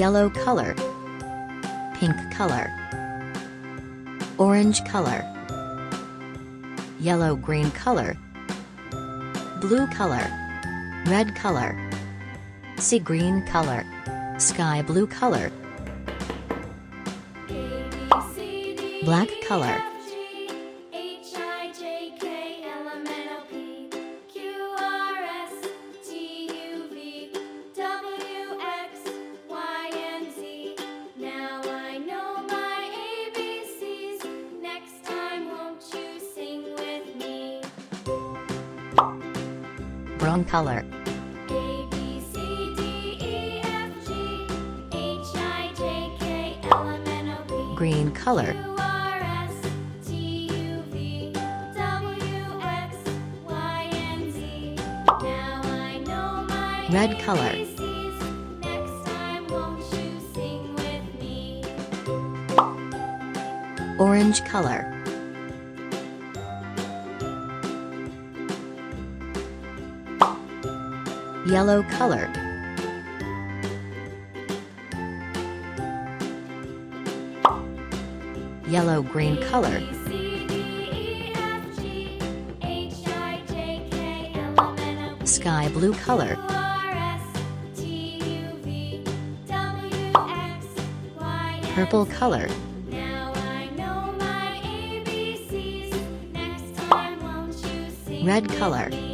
yellow color, pink color, orange color, yellow-green color, blue color, red color, sea green color, sky blue color, black color, brown color, green color, red color, orange color, yellow color, yellow-green color, sky blue color, purple color, red color.